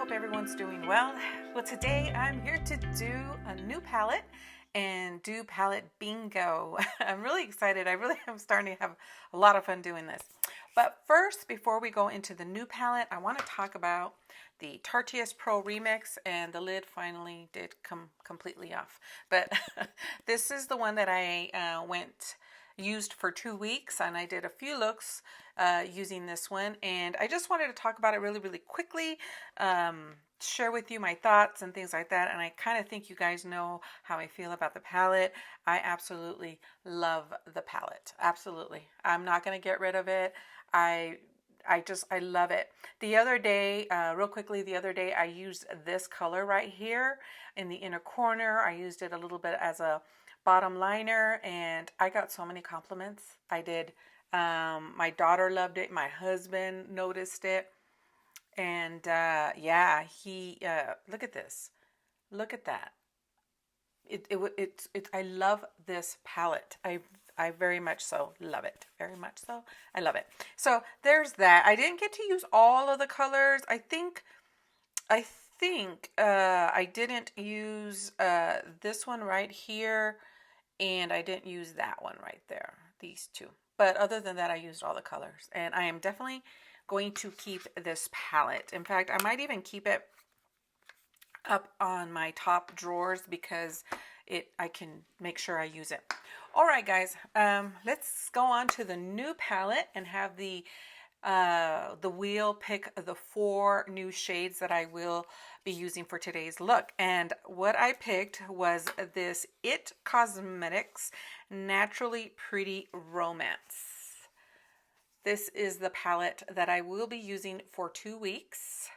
hope everyone's doing well. Well, today I'm here to do a new palette and do palette bingo. I'm really excited. I really am starting to have a lot of fun doing this. But first, before we go into the new palette, I want to talk about the Tarteist Pro Remix, and the lid finally did come completely off. But this is the one that I used for 2 weeks, and I did a few looks using this one, and I just wanted to talk about it really quickly, share with you my thoughts and things like that. And I kind of think you guys know how I feel about the palette. I absolutely love the palette. Absolutely. I'm not going to get rid of it. I love it. The other day, real quickly, I used this color right here in the inner corner. I used it a little bit as a bottom liner, and I got so many compliments. I did. My daughter loved it. My husband noticed it. And yeah, he look at this. Look at that. I love this palette. I very much so love it. Very much so. I love it. So there's that. I didn't get to use all of the colors. I think I didn't use this one right here, and I didn't use that one right there. These two. But other than that, I used all the colors, and I am definitely going to keep this palette. In fact, I might even keep it up on my top drawers because I can make sure I use it. All right, guys, let's go on to the new palette and have the wheel pick the 4 new shades that I will be using for today's look. And what I picked was this It Cosmetics Naturally Pretty Romance. This is the palette that I will be using for 2 weeks.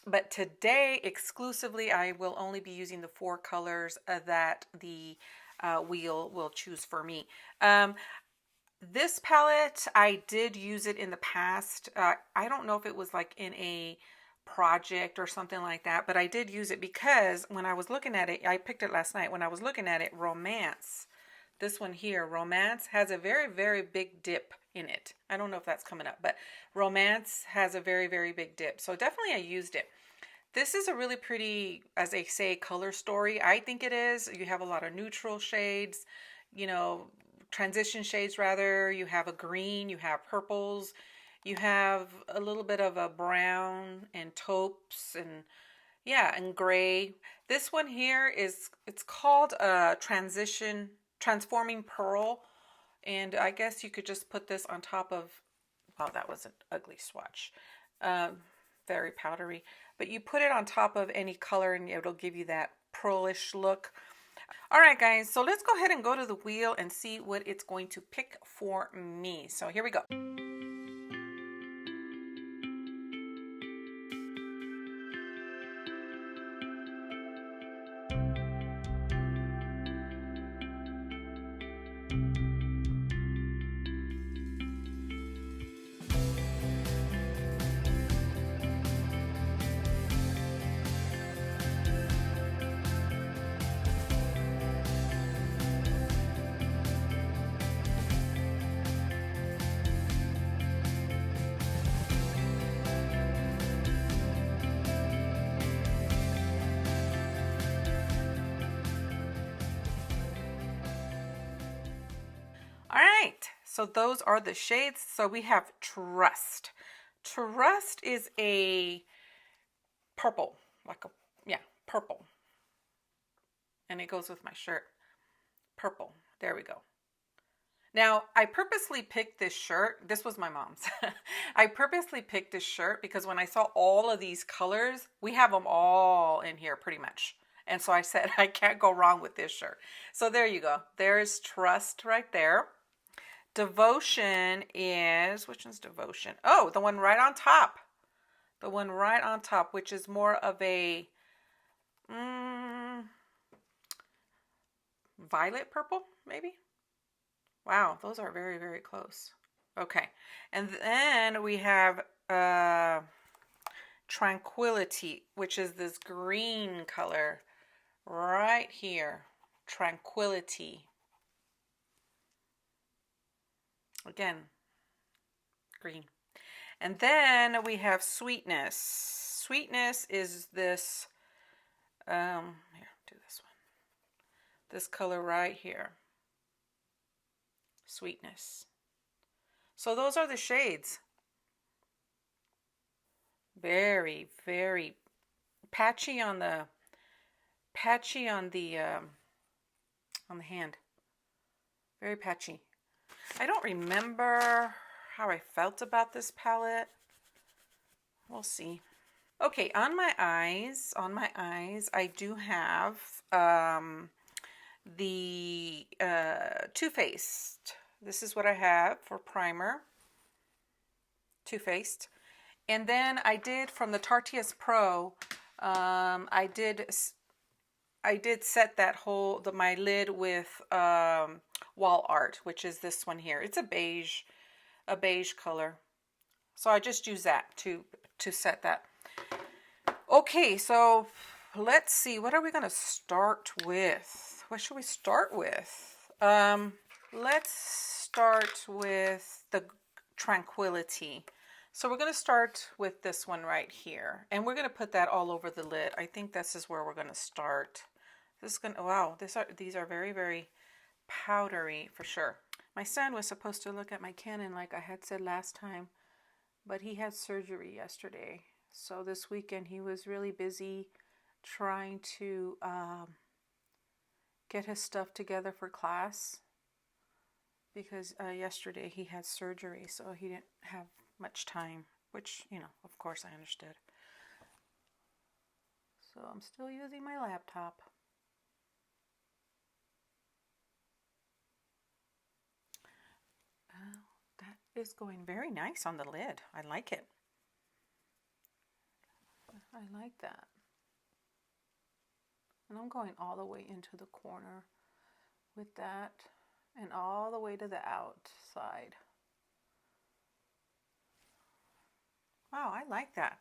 But today, exclusively, I will only be using the 4 colors that the wheel will choose for me. This palette, I did use it in the past. I don't know if it was like in a project or something like that, but I did use it because when I was looking at it, I picked it last night. When I was looking at it, Romance, this one here, Romance, has a very big dip in it. I don't know if that's coming up, but Romance has a very big dip. So definitely I used it. This is a really pretty, as they say, color story. I think it is. You have a lot of neutral shades, you know, transition shades rather. You have a green, you have purples, you have a little bit of a brown and taupes, and yeah, and gray. This one here it's called Transforming Pearl, and I guess you could just put this on top of, well, that was an ugly swatch, very powdery, but you put it on top of any color and it'll give you that pearlish look. All right, guys, so let's go ahead and go to the wheel and see what it's going to pick for me. So here we go. All right, so those are the shades. So we have Trust. Trust is a purple, purple. And it goes with my shirt. Purple. There we go. Now, I purposely picked this shirt. This was my mom's. I purposely picked this shirt because when I saw all of these colors, we have them all in here pretty much. And so I said, I can't go wrong with this shirt. So there you go. There's Trust right there. Devotion is, which one's Devotion? Oh, the one right on top. The one right on top, which is more of a violet purple, maybe? Wow, those are very close. Okay, and then we have Tranquility, which is this green color right here. Tranquility. Again, green. And then we have Sweetness. Sweetness is this, here, do this one. This color right here. Sweetness. So those are the shades. Very, very patchy on the hand. Very patchy. I don't remember how I felt about this palette. We'll see. Okay, on my eyes, I do have the Too Faced. This is what I have for primer. Too Faced. And then I did from the Tarteist Pro, I did set that my lid with wall art, which is this one here. It's a beige color. So I just use that to set that. Okay, so let's see. What are we going to start with? What should we start with? Let's start with the Tranquility. So we're going to start with this one right here. And we're going to put that all over the lid. I think this is where we're going to start. This is going to, wow, these are very, very powdery for sure. My son was supposed to look at my Canon like I had said last time, but he had surgery yesterday. So this weekend he was really busy trying to get his stuff together for class because yesterday he had surgery, so he didn't have much time, which, you know, of course I understood. So I'm still using my laptop. That is going very nice on the lid. I like it. I like that. And I'm going all the way into the corner with that and all the way to the outside. Wow, I like that.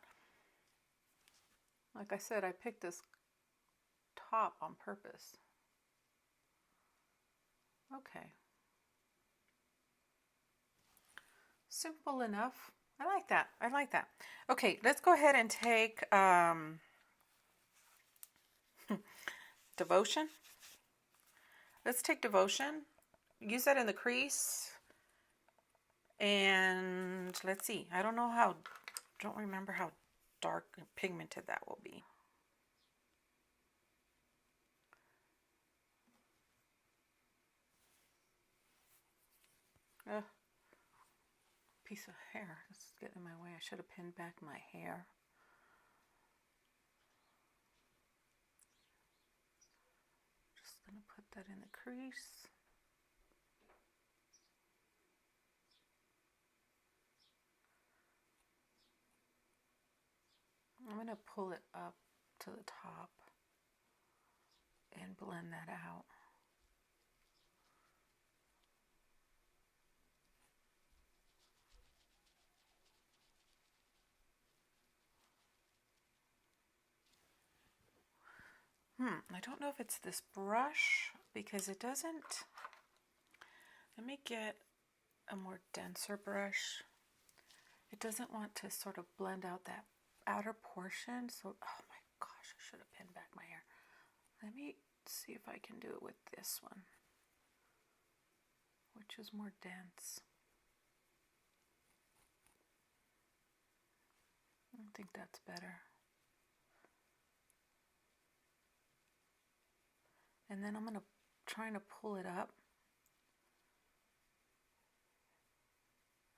Like I said, I picked this top on purpose. Okay. Simple enough. I like that. I like that. Okay, let's go ahead and take Devotion. Let's take Devotion. Use that in the crease. And let's see. I don't remember how dark and pigmented that will be. Piece of hair. This is getting in my way. I should have pinned back my hair. Just going to put that in the crease. I'm going to pull it up to the top and blend that out. I don't know if it's this brush because it doesn't. Let me get a more denser brush. It doesn't want to sort of blend out that outer portion. So, oh my gosh, I should have pinned back my hair. Let me see if I can do it with this one, which is more dense. I think that's better. And then I'm going to try to pull it up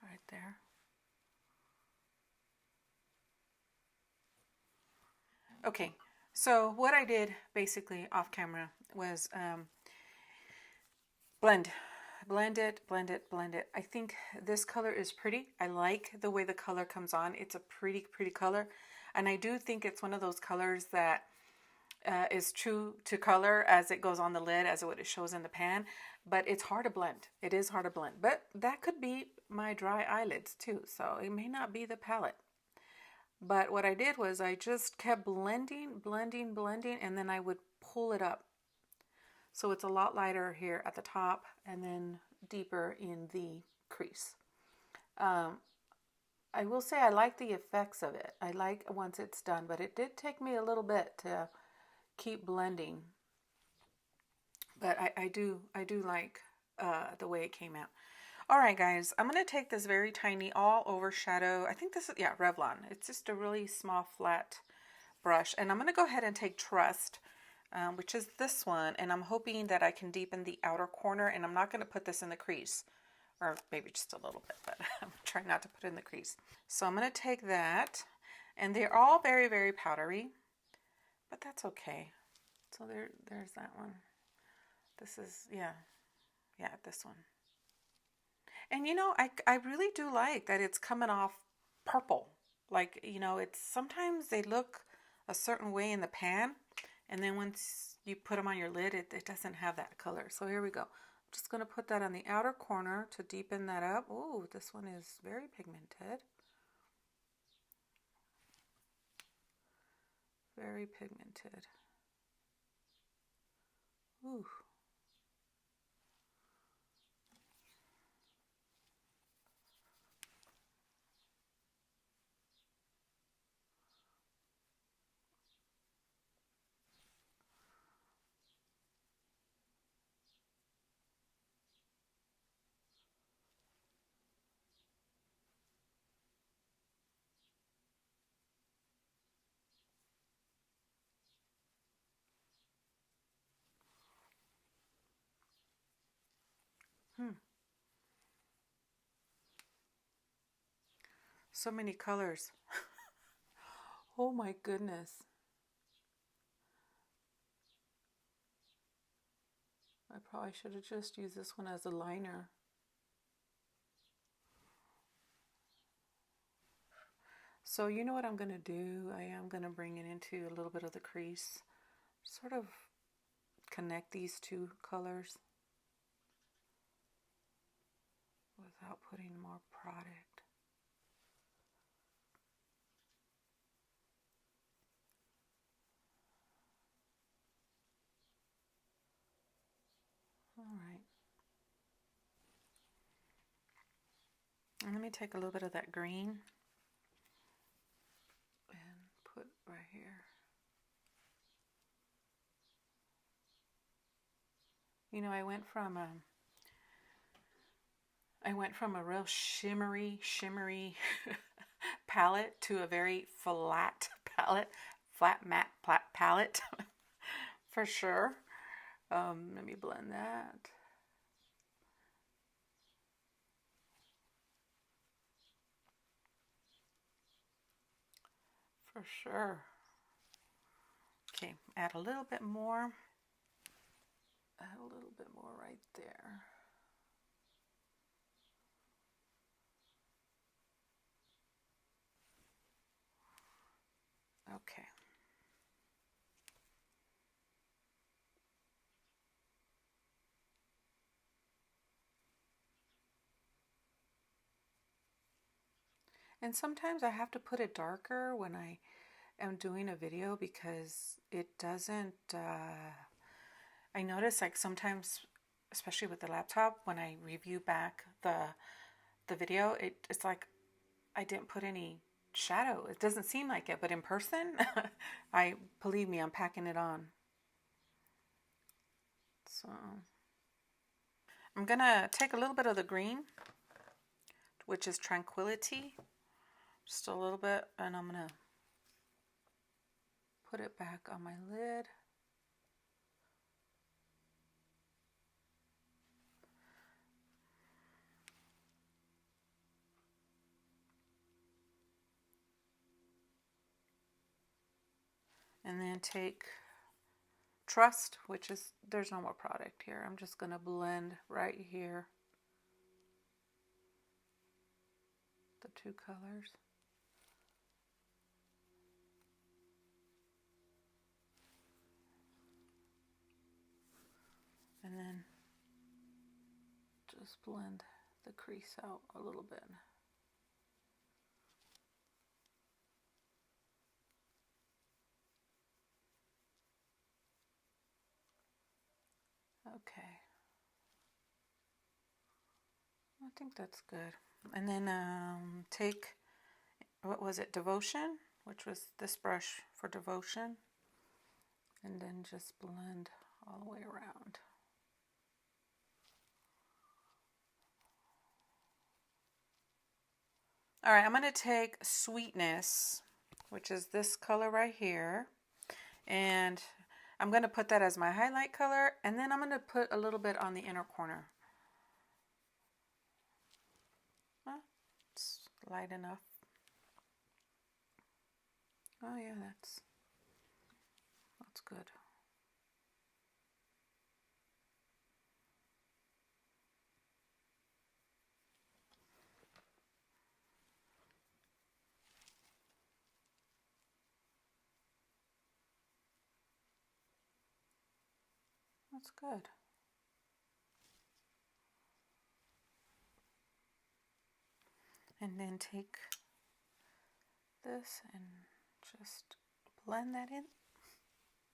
right there. Okay, so what I did basically off camera was blend it. I think this color is pretty. I like the way the color comes on. It's a pretty color. And I do think it's one of those colors that is true to color as it goes on the lid, as what it shows in the pan. But it's hard to blend. It is hard to blend. But that could be my dry eyelids too. So it may not be the palette. But what I did was I just kept blending, and then I would pull it up. So it's a lot lighter here at the top and then deeper in the crease. I I will say I like the effects of it. I like once it's done, but it did take me a little bit to keep blending. But I do like the way it came out. All right, guys, I'm going to take this very tiny all over shadow. I think this is, yeah, Revlon. It's just a really small flat brush. And I'm going to go ahead and take Trust, which is this one. And I'm hoping that I can deepen the outer corner. And I'm not going to put this in the crease. Or maybe just a little bit, but I'm trying not to put it in the crease. So I'm going to take that. And they're all very, very powdery. But that's okay. So there's that one. This is, yeah, this one. And you know, I really do like that it's coming off purple. Like, you know, it's sometimes they look a certain way in the pan, and then once you put them on your lid, it doesn't have that color. So here we go. I'm just going to put that on the outer corner to deepen that up. Oh, this one is very pigmented. Very pigmented. Ooh. So many colors. Oh my goodness. I probably should have just used this one as a liner. So you know what I'm going to do? I am going to bring it into a little bit of the crease. Sort of connect these two colors without putting more product. All right. And let me take a little bit of that green and put right here. You know, I went from a real shimmery palette to a very flat palette, flat matte palette for sure. Let me blend that. For sure. Okay, add a little bit more. Add a little bit more right there. Okay. And sometimes I have to put it darker when I am doing a video because it doesn't, I notice like sometimes, especially with the laptop, when I review back the video, it's like I didn't put any shadow. It doesn't seem like it, but in person, believe me, I'm packing it on. So I'm gonna take a little bit of the green, which is Tranquility, just a little bit, and I'm gonna put it back on my lid. And then take Trust, which is, there's no more product here. I'm just gonna blend right here the two colors. And then just blend the crease out a little bit. Okay. I think that's good. And then take what was it, Devotion, which was this brush for Devotion, and then just blend all the way around. All right, I'm going to take Sweetness, which is this color right here, and I'm going to put that as my highlight color, and then I'm going to put a little bit on the inner corner. Well, it's light enough. Oh yeah, that's good. That's good. And then take this and just blend that in.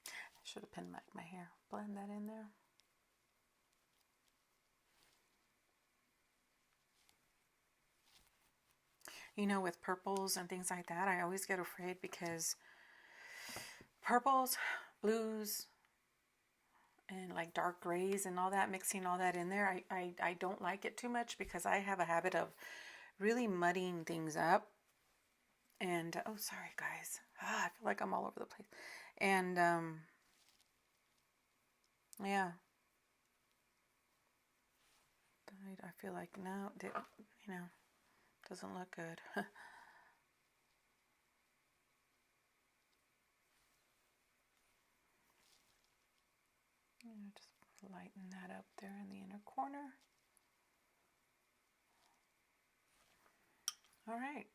I should have pinned back my hair. Blend that in there. You know, with purples and things like that, I always get afraid because purples, blues, and like dark grays and all that, mixing all that in there, I don't like it too much because I have a habit of really muddying things up. And, oh, sorry guys. I feel like I'm all over the place. And, yeah. I feel like, no, you know, doesn't look good. Just lighten that up there in the inner corner. All right.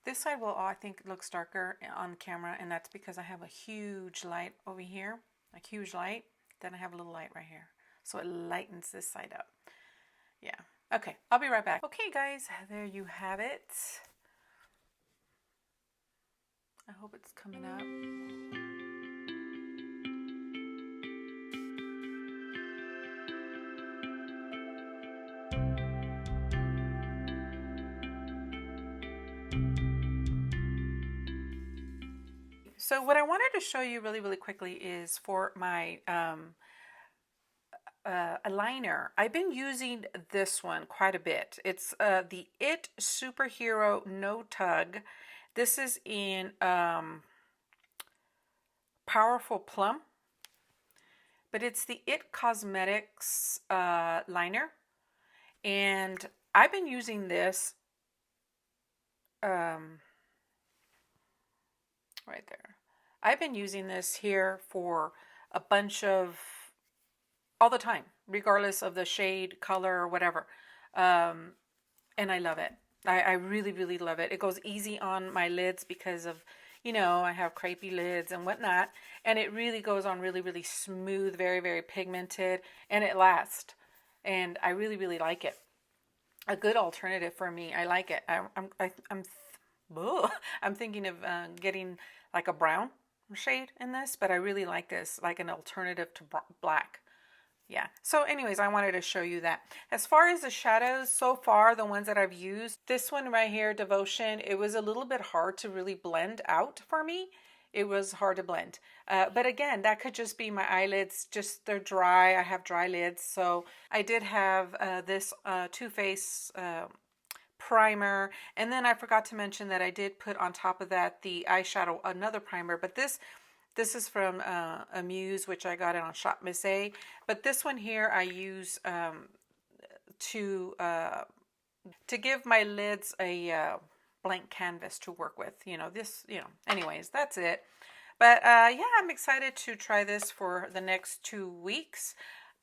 This side will, I think, looks darker on camera, and that's because I have a huge light over here, a huge light. Then I have a little light right here, so it lightens this side up. Yeah. Okay, I'll be right back. Okay, guys, there you have it. I hope it's coming up. So what I wanted to show you really quickly is for my eyeliner. I've been using this one quite a bit. It's the It Superhero No Tug. This is in Powerful Plum, but it's the It Cosmetics liner, and I've been using this right there. I've been using this here for a bunch of, all the time, regardless of the shade, color, or whatever. And I love it. I really love it. It goes easy on my lids because of, you know, I have crepey lids and whatnot. And it really goes on really smooth, very pigmented, and it lasts. And I really like it. A good alternative for me. I like it. I'm thinking of getting like a brown shade in this, but I really like this, like an alternative to black. Yeah. So anyways, I wanted to show you that. As far as the shadows, so far, the ones that I've used, this one right here, Devotion, it was a little bit hard to really blend out for me. It was hard to blend. But again, that could just be my eyelids. Just, they're dry. I have dry lids. So I did have this Too Faced primer, and then I forgot to mention that I did put on top of that the eyeshadow, another primer, but this is from Amuse, which I got it on Shop Miss A. But this one here I use to give my lids a blank canvas to work with. You know, this, you know, anyways, that's it. But yeah, I'm excited to try this for the next 2 weeks.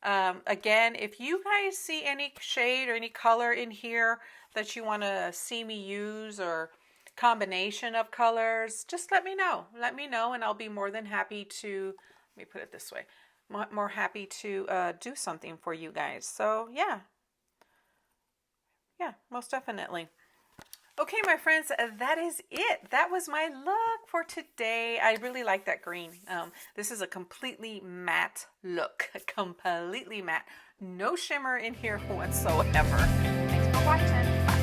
Again, if you guys see any shade or any color in here that you want to see me use, or combination of colors, just let me know. Let me know, and I'll be more than happy to, let me put it this way, more happy to do something for you guys. So yeah, most definitely. Okay, my friends, that is it. That was my look for today. I really like that green. This is a completely matte look. Completely matte. No shimmer in here whatsoever. Thanks for watching. watching. Bye.